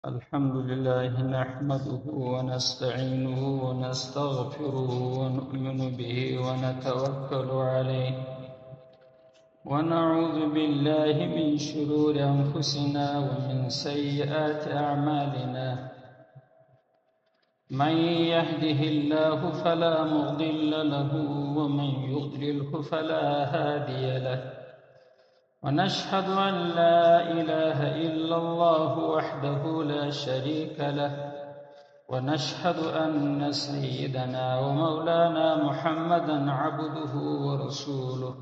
الحمد لله نحمده ونستعينه ونستغفره ونؤمن به ونتوكل عليه ونعوذ بالله من شرور أنفسنا ومن سيئات أعمالنا. من يهده الله فلا مضل له ومن يضلله فلا هادي له، ونشهد أن لا إله إلا الله وحده لا شريك له، ونشهد أن سيدنا ومولانا محمدا عبده ورسوله،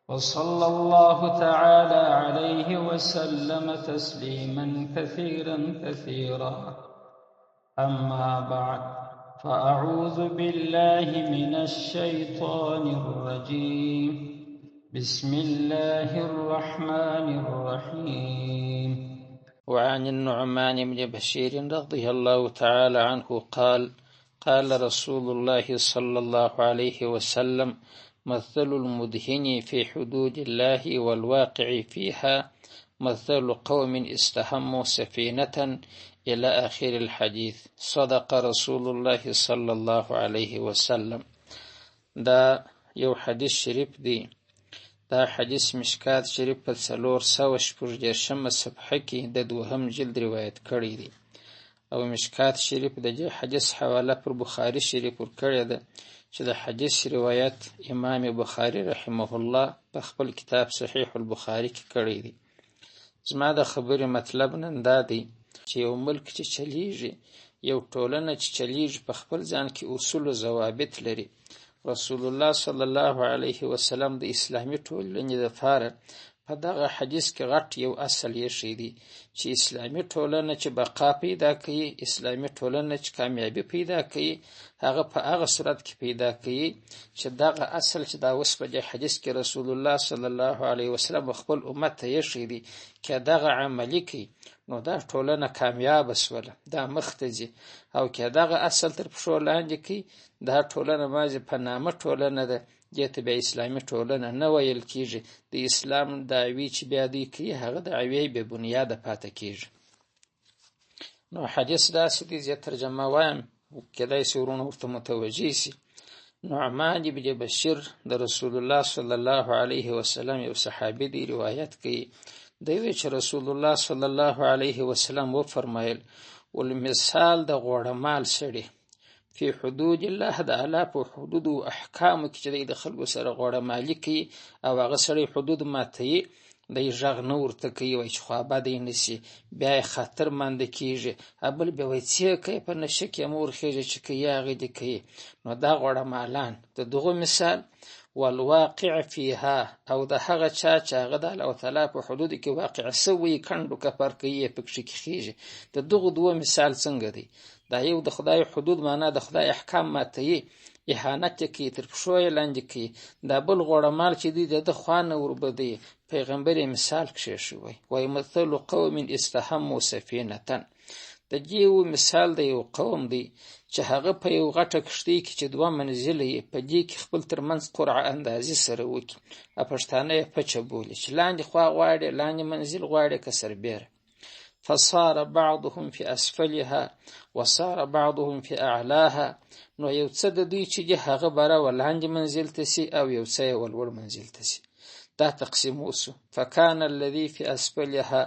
وصلى الله تعالى عليه وسلم تسليما كثيرا كثيرا. أما بعد، فأعوذ بالله من الشيطان الرجيم. بسم الله الرحمن الرحيم. وعن النعمان بن بشير رضي الله تعالى عنه قال: قال رسول الله صلى الله عليه وسلم: مثل المدهن في حدود الله والواقع فيها مثل قوم استهموا سفينة إلى آخر الحديث. صدق رسول الله صلى الله عليه وسلم. دا یو حدیث شریف دی. دا حدیث مشکات شریف په 414 صفحه کې د 2 جلد روایت کړی دی، او مشکات شریف د دې حدیث حواله پر بخاری شریف ور کړی ده چې د حدیث روایت امام بخاری رحمه الله په خپل کتاب صحیح البخاری کې کړی دی. زما د خبرې مطلب نن دا دی چې یو ملک چې چلیږي، یو ټولنه چې چلیږي، په خپل ځان کې اصول او ضوابط لري. رسول الله صلی الله علیه وسلم د اسلامی ټولنې لپاره په دغه حدیث کې غټ یو اصل یې شی دی چې اسلامی ټولنه چې بقا پیدا کوي، اسلامی ټولنه چې کامیابی پیدا کوي، هغه په هغه صورت کې پیدا کوي چې دغه اصل چې دا اوس په دې حدیث کې رسول الله صلی الله علیه وسلم خپل امت ته یې شی دی چې دغه عملی کوي، نو دا ټولنه کامیاب شوله، دا مخته ځي. او که دغه اصل تر پښو لاندې کوي، دا ټولنه مازې په نامه ټولنه ده، دې ته بیا اسلامي ټولنه نه ویل کېږي. د اسلام دعوی چې بیا دوی کوي، هغه دعوی بې بنیاده پاتې کېږي. نو حدیث داسې دی، زه ترجمه وایم، کېدای شي ورونه ورته متوجه شي. نعمان بن بشیر د رسول الله صلی الله علیه وسلم یو صحابي دی، روایت کوي دوی چې رسول الله صلی الله علیه وسلم وفرمایل: والمثال د غوړمال سړي فی حدود الله، د الله په حدود او احکام کې چې د خلکو سره غوړمالي کوي او هغه سړي حدود ماتوي، دی غږ نه ورته کوي، وایي چې خوا بده یې نیسي، بیا یې خطر مانده کېږي، بل بیا وایي څه کوي، په نشه کې هم ورخېږي چې کوي هغې دې کوي. نو دا غوړمالان د دغو مثال والواقع فيها، او د هغه چا چې هغه د الله تعالی په حدود کې واقع سوی کندو کفر کوي، پکې کېږي. د دغو دوه مثال څنګه دی؟ دا یو د خدای حدود، معنا د خدای احکام ماتوي، اهانت کوي، تر پښو یې لاندې کوي. دا بل غوړمال چې دی د خوا نه وربدي. پیغمبر یې مثال کښېښوی، وایي: مثل قوم استهموا سفینة. د دې مثال د یو قوم دی چې هغه په یو غټه کښتۍ کې چې 2 منزله یې په دې کې خپل ترمنځ قرعه اندازي سره وکړي، پښتانه یې پچه بولي، چې لاندې خوا غواړي، لاندې منزل غواړي که سربیره. فصار بعضهم في اسفلها وصار بعضهم في اعلاها. نو یو څه د دوی چې هغه بره ولاندې منزل ته سي، او یو څه یې ولور منزل ته سي. دا تقسیم وسو. فکان الذي في اسفلها،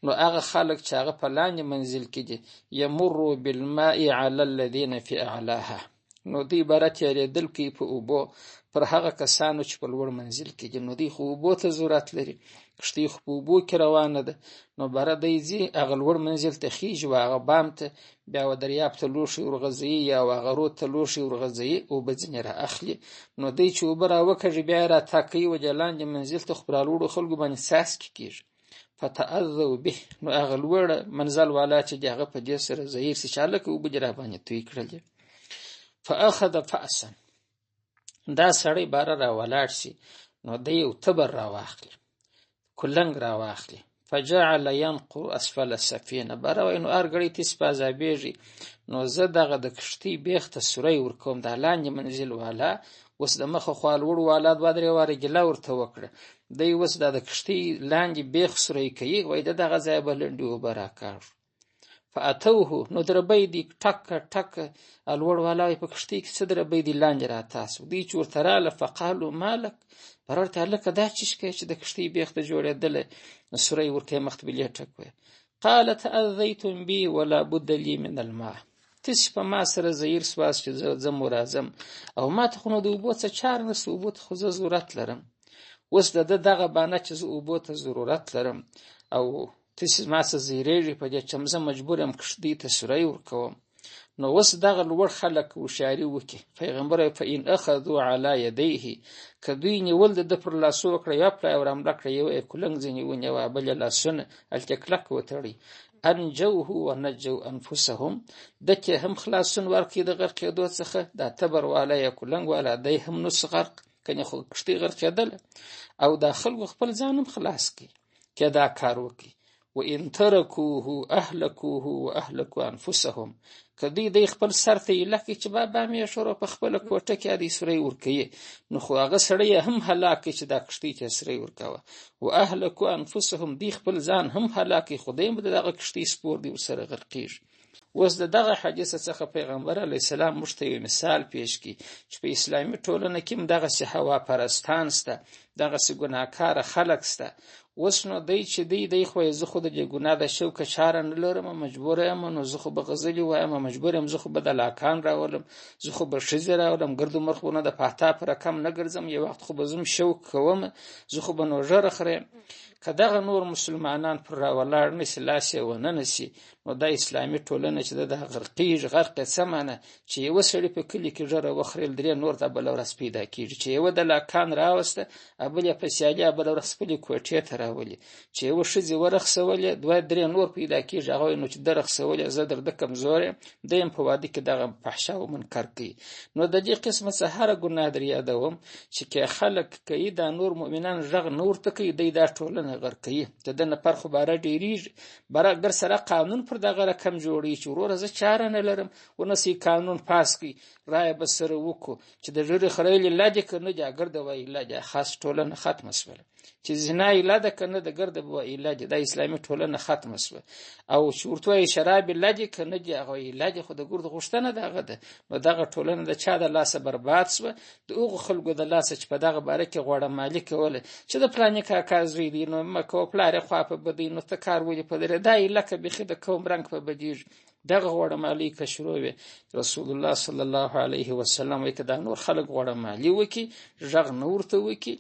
نو هغه خلک چې هغه په لاندې منزل کې دي، یمر بالماء على الذين في اعلاها، نو دوی بره تېرېدل کوي په اوبو پر هغه کسانو چې په لوړ منزل کې دي. نو دوی خو اوبو ته ضرورت لري، کښتۍ خو په اوبو کې روانه ده، نو بره دی ځي، هغه لوړ منزل ته خیږي، و هغه بام ته، بیا و دریاب ته لوښي ورغځوي، یا و هغه رود ته لوښي ورغځوي، اوبه ځینې را اخلي. نو دی چې اوبه را وکږي، بیا یې را تاکوي، و د لاندې منزل ته خو پر لوړو خلکو باندې څاڅکي کېږي. فتأذوا به، نو هغه لوړ منزل والا چې هغه په دې سره زهیر سي چې هلکه اوبه دې را باندې توی کړلې. فاخذ فأسا، دا سړی باره را ولاړ سي، نو دی یو تبر را واخلي، کلنګ را واخلي. فجعل ينقر اسفل السفينه، باره وای نو ارګړی تیس په عذابېږي، نو زه دغه د کښتۍ بیخ ته سوری ورکوم، دا لاندې منزل والا اوس د مخه خوا لوړ والا 2-3 واره ګیله ورته وکړه، دی اوس دا د کښتۍ لاندې بیخ سوری کوي، وای دغه ځای به لنډې اوبه راکاږو. فاتوه نو دربی دی ټک الوړ والا په کشتۍ کې څه دربی دی لاندې راتاسو دی چې ورته راله فقالو مالک برارته هلکه دا چیش کوي چې د کشتۍ بیخ ته جوړېدله. سوره یې ورکوي مختبلې ټکوي قال تأذیتم بی ولا بد لی من الماء تاسې په ما سره زهیر سواست چې زه ځم و راځم او ما ته خو نو د اوبو څه چاره نشته اوبو ته خو زه ضرورت لرم. اوس د ده دغه بانه چې زه اوبو ته ضرورت لرم او تاسې ما څه زهیرېږي په دې چې زه مجبور یم کشتۍ ته سوری ورکوم. نو اوس دغه لوړ خلک هوښیاري وکړي. پیغمبر فإن اخذوا علی یدیه که دوی نیول د ده پر لاسو وکړه یوه پړه یې ورحمله کړه یو یې کلنګ ځینې ونیوه بل یې لاسونه هلته کلک وتړي انجوه ونجوا انفسهم ده کې هم خلاصون ورکړي د غرقېدو څخه دا تبر والا یا کلنګ والا دی هم نس غرق کنې خو کشتۍ غرقېدله او دا خلکو خپل ځان هم خلاص کړي که دا کار وکړي. وإن ترکوه اهلکوه واهلکوا انفسهم که دی خپل سر ته ایله کړي چې بابا مې شروع په خپله کوټه کې دی سوری ورکوي نو خو هغه سړی هم هلاک کړي چې دا کشتۍ ته سوری ورکوه. واهلکوا انفسهم دی خپل ځان هم هلاک کړي خو دی هم د دغه کشتۍ سپور دی ورسره غرقېږي. اوس د دغه حدیث څخه پیغمبر علیه السلام موږ ته یو مثال پیش کړي چې په اسلامي ټولنه کې هم دغسې هوا پرستان سته دغسې ګناهکاره خلک سته. اوس نو دی چې دی خو زه خو د دې ګناه د شوکه چاره نه لرم مجبور یم نو زه خو به غزلې وایم مجبور یم زه خو به د لاکان راولم زه خو به ښځې راولم ګرد و مرخونه د پاتا په رقم نه ګرځم یو وخت خو به زم شوق کوم زه خو به نو ژره خورم. که دغه نور مسلمانان پر راولاړ نسي لاس یې ونه نسي نو دا اسلامي ټولنه چې د غرقېږي غرق یې څه معنی چې یوه سړي په کلي کې ژره وخریل درې نور ته بله ورځ پیدا کېږي چې یوه د لاکان راوسته بل یې په سیالي بله ورځ خپلې کوټې ته راولي چې یوه ښځې ورخصولې دوه درې نور پیدا کېږي هغه نو چې ده رخصولې زه در ده کمزور یم ده یم په واده کې دغه فحشا و منکر کوي. نو د دې قسمه څه هره ګناه در یادوم چې که خلک کوي دا نور مؤمنان غږ نه ورته کوي دی دا ټولنه غرقوي د ده نه پر خو باره ډېرېږي باره ګر سره قانون پر دغه رقم جوړوي چې وروره زه چاره نه لرم ونسي قانون پاس کړي رایه به سره وکړو چې د ژرې خریل علاج یې که نه دي اګر د وایي علاج خاص ټولنه ختمه شوله چې زنا علاج ده که نه د ګرده به وایي علاج دا اسلامي ټولنه ختمه شوه او چې ورته وایي شراب علاج یې که نه دي هغه وایي علاج خو د ګرد غوښتنه د هغه ده. نو دغه ټولنه د چا د لاسه برباد شوه د هغو خلکو د لاسه چې په دغه باره کې غوړه مالي کوله چې د پلانې کاکا زوی دی نو مه کوه پلار یې خوا په بدوي نو ته کار ولې په درې دا یې لکه بیخي د قوم رنګ په بدېږي دغه غوړه مالي که شروع وي رسول الله صلی الله علیه وسلم وایي که دا نور خلک غوړه مالي وکړي غږ نه ورته وکړي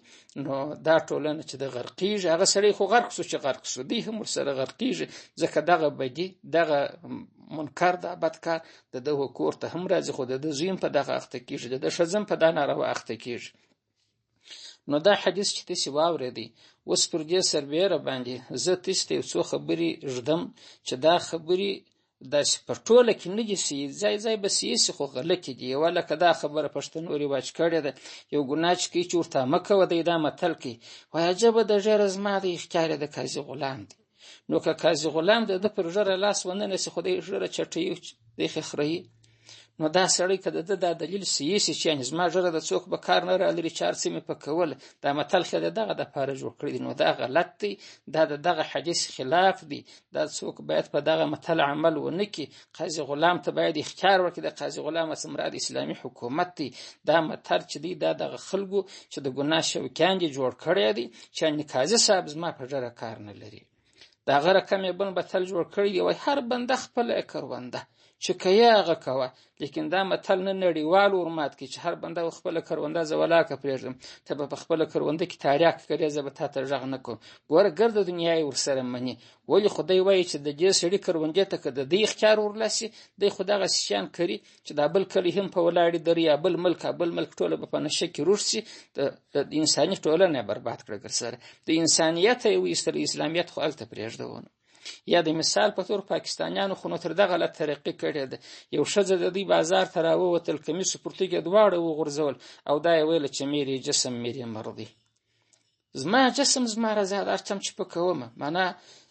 نو دا ټولنه چې د غرقېږي هغه سړی خو غرق شو چې غرق شو دی هم ورسره غرقېږي ځکه دغه بدي دغه منکر دا بدکار د دغه کور ته هم راځي خو د ده زوی هم په دغه اخته کېږي د ده ښځه هم په دا ناروا اخته کېږي. نو دا حدیث چې تاسې واورېدئ اوس پر دې سربیره باندې زه تاسې ته یو څو خبرې ږدم چې دا خبرې داسې په ټوله کې نه دي صحیح ځای به صحیح سي خو غلطې دي. یوه لکه دا خبره پښتنو رواج کړې ده یو ګناه چې کوي چې ورته مه کوه دی دا متل کوي وایي عجبه د ژېره زما د اختیار د قاضي غلام دی. نو که قاضي غلام د ده پر ژېره لاس ونه نسي خو دی ژېره چټوي دی خخروي نو دا سړی که د ده دا دلیل صحیح سي چې یعنې زما ژېره د څوک به کار نه رالري چې هر څه مې په کوله دا متل خو د دغه دپاره جوړ کړی دی نو دا غلط دی دا د دغه حدیث خلاف دی دا څوک باید په دغه متل عمل ونه کړي. قاضي غلام ته باید اختیار ورکړي د قاضي غلام څه مراد اسلامي حکومت دی. دا متل چې دی دا دغه خلکو چې د ګناه شوقیان دي جوړ کړی دی چې یعنې قاضي صاحب زما په ژېره کار نه لري د هغه رقم یې بل متل جوړ کړی دی وایي هر بنده خپله کرونده چې که یې هغه کوه لیکن دا متل نه نړیوال ورمات کړي چې هر بنده خپله کرونده زه ولاکه پرېږدم ته به په خپله کرونده کې تاریاک کړې زه به تا ته غږ نه کوم ګوره ګرده دنیا یې ورسره مني ولې خو دی وایي چې د دې سړي کروندې ته که د دې اختیار ورلاسي دی خو دغسې شیان کوي چې دا بل کلی هم په ولاړې دري یا بل ملک ټوله به په نشه کې روږ سي د انساني ټولنه یې برباد کړه ګرسره د انسانیت یې وایستل اسلامیت خو هلته پرېږدونه. یا د مثال په تور پاکستانیانو خو نو تر دغه غلط طریقې کړې ده یو ښځه د دوی بازار ته راووتل کمیس و پرتوګ یې دواړه وغورځول او دا یې ویله چې میرې جسم میرې مرضي زما جسم زما رضا ده هر څه چې په کومه معنا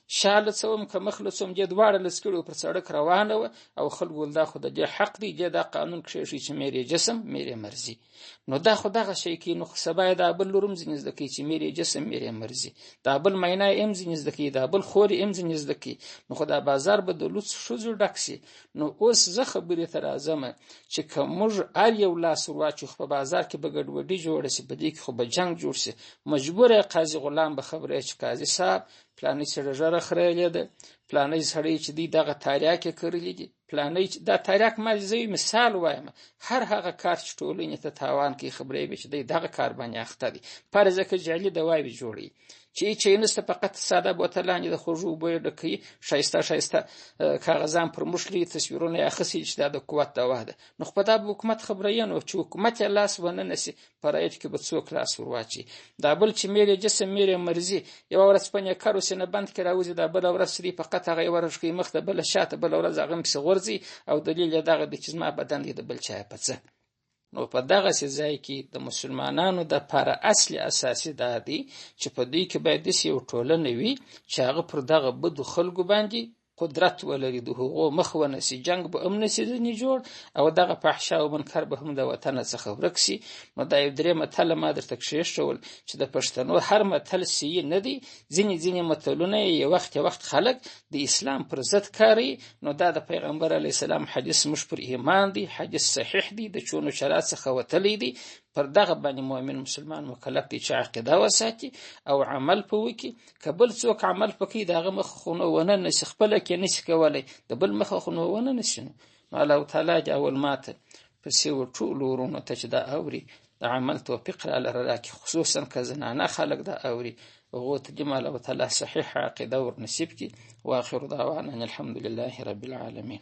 شا لڅوم که مخ لڅوم، دې دواړه لڅکړي پر سړک روانه وه او خلکو ول دا خو د دې حق دی، دې دا قانون کښېښي چې میرې جسم میرې مرضي. نو دا خو دغه شی کې، نو سبا یې دا بل لور هم ځینې زده کوي چې میرې جسم میرې مرضي، دا بل مینا یې هم ځینې زده کوي، دا بل خور یې هم ځینې زده کوي. نو خو دا بازار به د لوڅ ښځو ډک سي. نو اوس زه خبرې ته راځم چې که موږ هر یو لاس ور واچو په بازار کې به ګډوډي جوړه سي، په دې کې خو به جنګ جوړ سي. مجبور یې قاضي غلام به خبره چې قاضي صاحب پلانې سړی ژره خریلې ده، پلانې سړی چې دی دغه تاریاک یې کړلی دي، پلانې چې دا تاریاک ما زه مثال وایم، هر هغه کار چې ټولنې ته تاوان کوي خبرې به چې دی دغه کار باندې اخته دي. فرض که جعلي دواوې جوړوي چې نسته فقط ساده بوتلانې د خوږو اوبو یې ډکوي، ښایسته کاغذان پر مشلي تصویرونه یې اخیستي چې دا د قوت دوا ده. نو خو په دا به حکومت خبره یې نو چې حکومت یې لاس ونه نسي، په رایټ کې به څوک لاس ور واچي. دا بل چې میرې جسم میرې مرضي، یوه ورځ په نیکرو سینه بند کې راوځي، دا بله ورځ دی فقط هغه یې ورژکوي مخ ته، بله شاته، بله ورځ هغه پسې غورځي او دلیل یې دغه دی چې زما بدن دی د بل چا په څه. نو په دغسې ځای کې د مسلمانانو دپاره اصلي اساسي دا دی چې په دوی کې باید داسې یو ټولنه وي چې هغه پر دغه بدو خلکو باندې قدرت ولري، د هغو مخ ونسي، جنگ به هم نسي ځینې جوړ او دغه فحشا او منکر به هم د وطن څخه ورک سي. نو دا یو درې متله ما درته کښېښول چې د پښتنو هر متل صحیح نه دی، ځینې متلونه یې وخت خلک د اسلام پر ضد کاروي. نو دا د پیغمبر علیه السلام حدیث موږ پر ایمان دی، حدیث صحیح دی، د چونو چرات څخه وتلی دی. پر دغه باندې مؤمن مسلمان مکلف دی چې عقیده وساتي او عمل په وکړي. که بل څوک عمل پکې د هغه مخه خو نه ونه نسي، خپله کې نسي کولی، د بل مخه خو نه ونه نسي. نو الله تعالی دې اول ماته پسې ټولو ورونو ته چې دا اوري د عمل توفیق رالره راکړي، خصوصا که زنانه خلک دا اوري هغو ته دې الله تعالی صحیح عقیده ور نصیب کړي. واخر دعوانا الحمد لله رب العالمین.